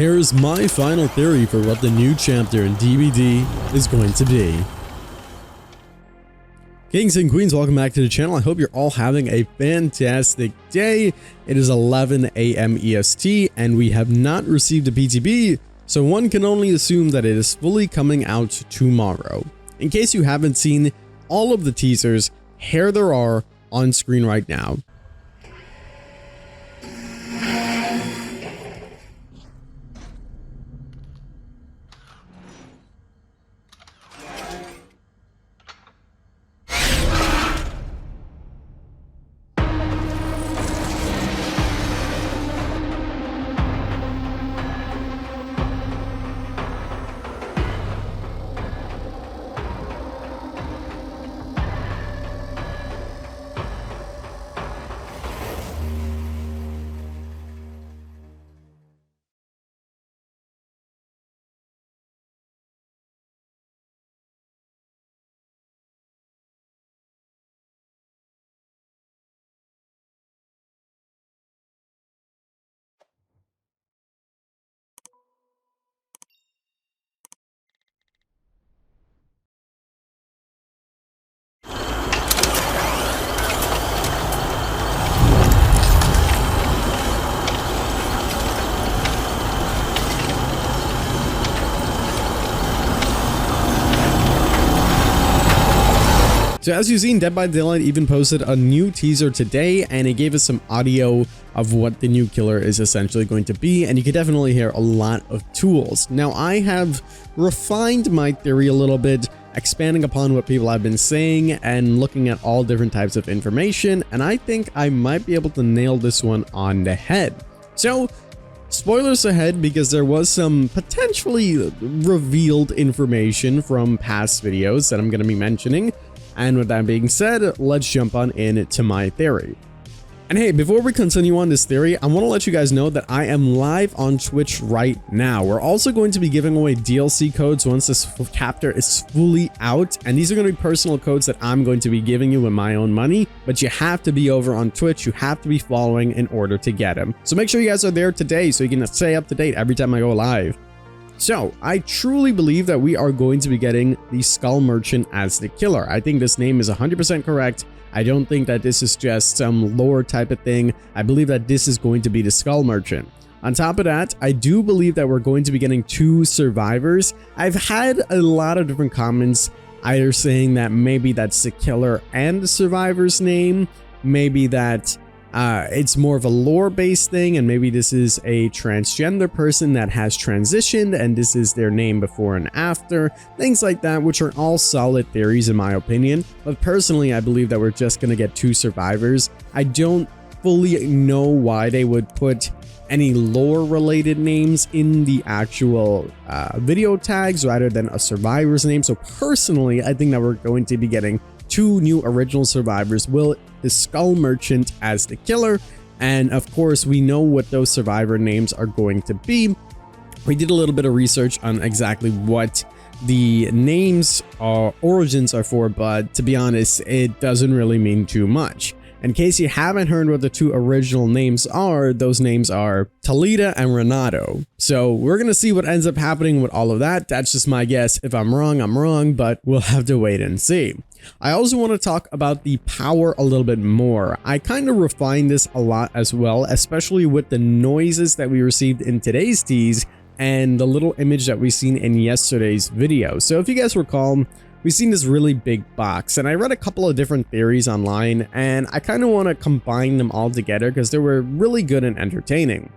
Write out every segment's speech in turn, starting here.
Here's my final theory for what the new chapter in DBD is going to be. Kings and queens, welcome back to the channel. I hope you're all having a fantastic day. It is 11 a.m. EST and we have not received a PTB, so one can only assume that it is fully coming out tomorrow. In case you haven't seen all of the teasers, here there are on screen right now. So as you've seen, Dead by Daylight even posted a new teaser today, and it gave us some audio of what the new killer is essentially going to be, and you can definitely hear a lot of tools. Now, I have refined my theory a little bit, expanding upon what people have been saying and looking at all different types of information, and I think I might be able to nail this one on the head. So, spoilers ahead, because there was some potentially revealed information from past videos that I'm going to be mentioning. And with that being said, let's jump on into my theory. And hey, before we continue on this theory, I want to let you guys know that I am live on Twitch right now. We're also going to be giving away DLC codes once this chapter is fully out. And these are going to be personal codes that I'm going to be giving you with my own money. But you have to be over on Twitch. You have to be following in order to get them. So make sure you guys are there today so you can stay up to date every time I go live. So, I truly believe that we are going to be getting the Skull Merchant as the killer. I think this name is 100% correct. I don't think that this is just some lore type of thing. I believe that this is going to be the Skull Merchant. On top of that, I do believe that we're going to be getting 2 survivors. I've had a lot of different comments either saying that maybe that's the killer and the survivor's name, maybe that it's more of a lore-based thing, and maybe this is a transgender person that has transitioned and this is their name before and after, things like that, which are all solid theories in my opinion. But personally, I believe that we're just gonna get 2 survivors. I don't fully know why they would put any lore-related names in the actual video tags rather than a survivor's name. So personally, I think that we're going to be getting 2 new original survivors, with the Skull Merchant as the killer, and of course we know what those survivor names are going to be. We did a little bit of research on exactly what the names or origins are for, but to be honest, it doesn't really mean too much. In case you haven't heard what the 2 original names are, those names are Talita and Renato. So we're gonna see what ends up happening with all of that. That's just my guess. If I'm wrong, but we'll have to wait and see. I also want to talk about the power a little bit more. I kind of refined this a lot as well, especially with the noises that we received in today's tease and the little image that we seen in yesterday's video. So if you guys recall, we've seen this really big box, and I read a couple of different theories online, and I kind of want to combine them all together because they were really good and entertaining.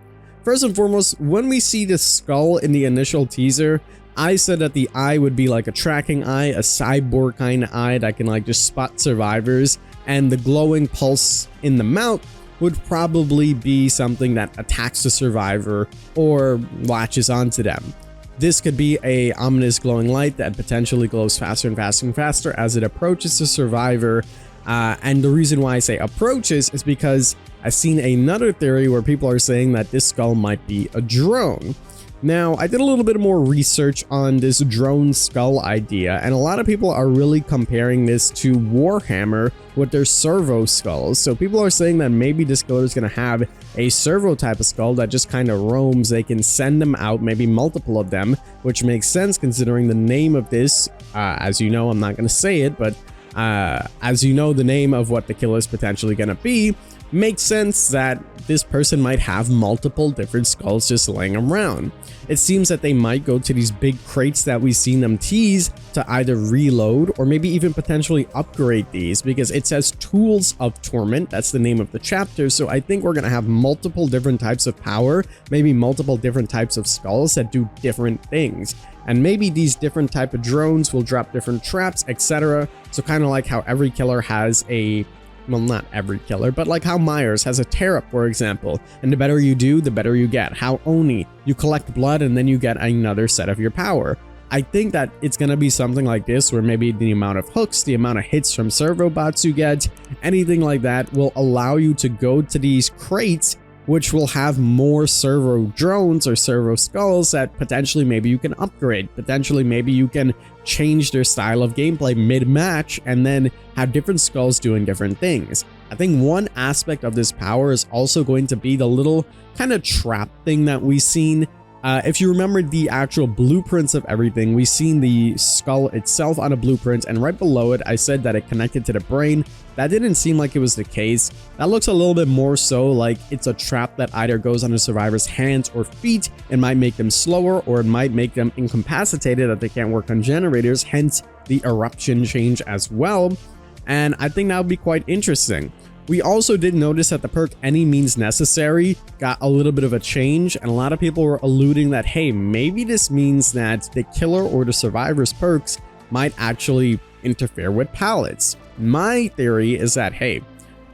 First and foremost, when we see the skull in the initial teaser, I said that the eye would be like a tracking eye, a cyborg kind of eye that can like just spot survivors, and the glowing pulse in the mouth would probably be something that attacks the survivor or latches onto them. This could be a ominous glowing light that potentially glows faster and faster and faster as it approaches the survivor. And the reason why I say approaches is because I've seen another theory where people are saying that this skull might be a drone. Now, I did a little bit more research on this drone skull idea, and a lot of people are really comparing this to Warhammer with their servo skulls. So people are saying that maybe this killer is going to have a servo type of skull that just kind of roams. They can send them out, maybe multiple of them, which makes sense considering the name of this. As you know, I'm not going to say it, but as you know, the name of what the killer is potentially going to be makes sense that this person might have multiple different skulls just laying around. It seems that they might go to these big crates that we've seen them tease to either reload or maybe even potentially upgrade these, because it says Tools of Torment. That's the name of the chapter. So I think we're going to have multiple different types of power, maybe multiple different types of skulls that do different things. And maybe these different type of drones will drop different traps, etc. So kind of like how every killer has a, well, not every killer, but like how Myers has a tear up, for example, and the better you do, the better you get. How Oni, you collect blood and then you get another set of your power. I think that it's going to be something like this, where maybe the amount of hooks, the amount of hits from servo bots you get, anything like that will allow you to go to these crates, which will have more servo drones or servo skulls that potentially maybe you can upgrade. Potentially maybe you can change their style of gameplay mid-match and then have different skulls doing different things. I think one aspect of this power is also going to be the little kind of trap thing that we've seen. If you remember the actual blueprints of everything, we've seen the skull itself on a blueprint, and right below it, I said that it connected to the brain. That didn't seem like it was the case. That looks a little bit more so like it's a trap that either goes on the survivor's hands or feet. It might make them slower, or it might make them incapacitated that they can't work on generators, hence the eruption change as well. And I think that would be quite interesting. We also did notice that the perk Any Means Necessary got a little bit of a change, and a lot of people were alluding that, hey, maybe this means that the killer or the survivor's perks might actually interfere with pallets. My theory is that, hey,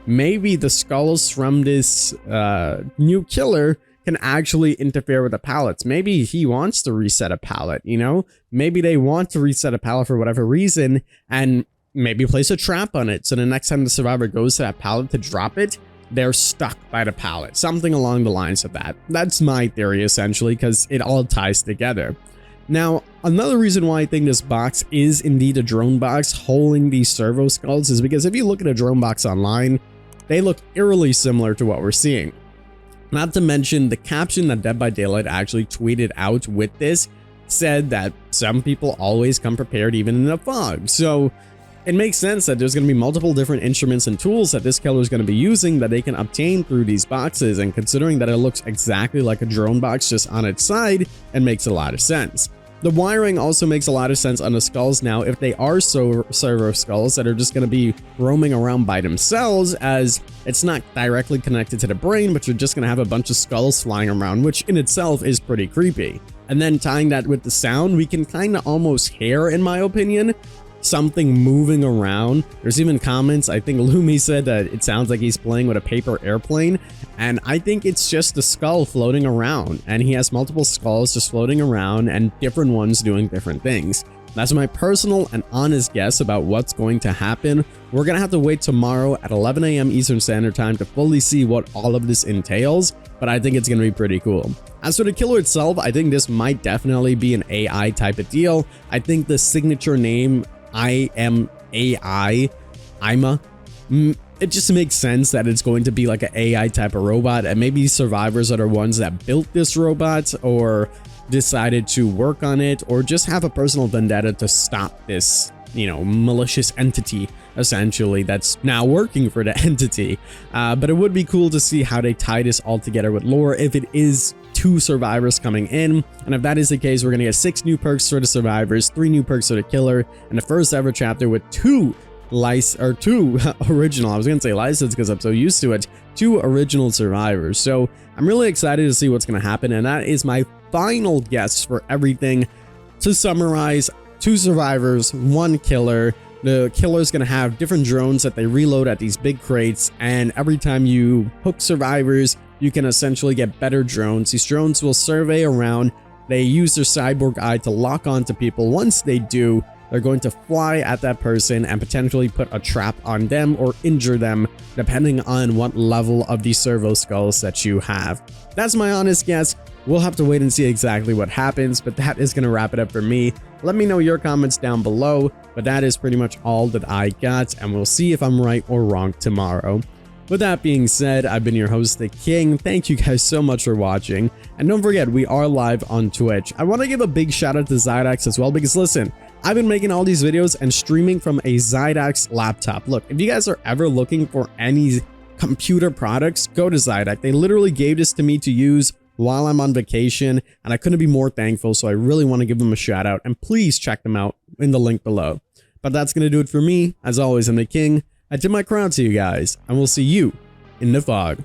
maybe the skulls from this new killer can actually interfere with the pallets. Maybe he wants to reset a pallet, you know? Maybe they want to reset a pallet for whatever reason, and maybe place a trap on it, so the next time the survivor goes to that pallet to drop it, they're stuck by the pallet. Something along the lines of that. That's my theory, essentially, because it all ties together. Now, another reason why I think this box is indeed a drone box holding these servo skulls is because if you look at a drone box online, they look eerily similar to what we're seeing. Not to mention, the caption that Dead by Daylight actually tweeted out with this said that some people always come prepared even in a fog. So it makes sense that there's going to be multiple different instruments and tools that this killer is going to be using that they can obtain through these boxes, and considering that it looks exactly like a drone box just on its side, it makes a lot of sense. The wiring also makes a lot of sense on the skulls now if they are servo skulls that are just going to be roaming around by themselves, as it's not directly connected to the brain, but you're just going to have a bunch of skulls flying around, which in itself is pretty creepy. And then tying that with the sound, we can kind of almost hear, in my opinion, something moving around. There's even comments, I think Lumi said that it sounds like he's playing with a paper airplane, and I think it's just a skull floating around, and he has multiple skulls just floating around and different ones doing different things. That's my personal and honest guess about what's going to happen. We're gonna have to wait tomorrow at 11 AM Eastern Standard Time to fully see what all of this entails, but I think it's gonna be pretty cool. As for the killer itself, I think this might definitely be an AI type of deal. I think the signature name IMA, it just makes sense that it's going to be like an AI type of robot, and maybe survivors are the ones that built this robot or decided to work on it, or just have a personal vendetta to stop this, you know, malicious entity essentially that's now working for the entity. But it would be cool to see how they tie this all together with lore if it is 2 survivors coming in, and if that is the case, we're gonna get 6 new perks for the survivors, 3 new perks for the killer, and the first ever chapter with 2 original, I was gonna say licensed because I'm so used to it, 2 original survivors. So I'm really excited to see what's gonna happen, and that is my final guess for everything. To summarize, 2 survivors, 1 killer. The killer's gonna have different drones that they reload at these big crates, and every time you hook survivors, you can essentially get better drones. These drones will survey around. They use their cyborg eye to lock onto people. Once they do, they're going to fly at that person and potentially put a trap on them or injure them, depending on what level of the servo skulls that you have. That's my honest guess. We'll have to wait and see exactly what happens, but that is going to wrap it up for me. Let me know your comments down below, but that is pretty much all that I got, and we'll see if I'm right or wrong tomorrow. With that being said, I've been your host, The King. Thank you guys so much for watching, and don't forget, we are live on Twitch. I want to give a big shout out to Zydax as well, because listen, I've been making all these videos and streaming from a Zydax laptop. Look, if you guys are ever looking for any computer products, go to Zydax. They literally gave this to me to use while I'm on vacation, and I couldn't be more thankful, so I really want to give them a shout out, and please check them out in the link below. But that's going to do it for me. As always, I'm The King. I tip my crown to you guys, and we'll see you in the fog.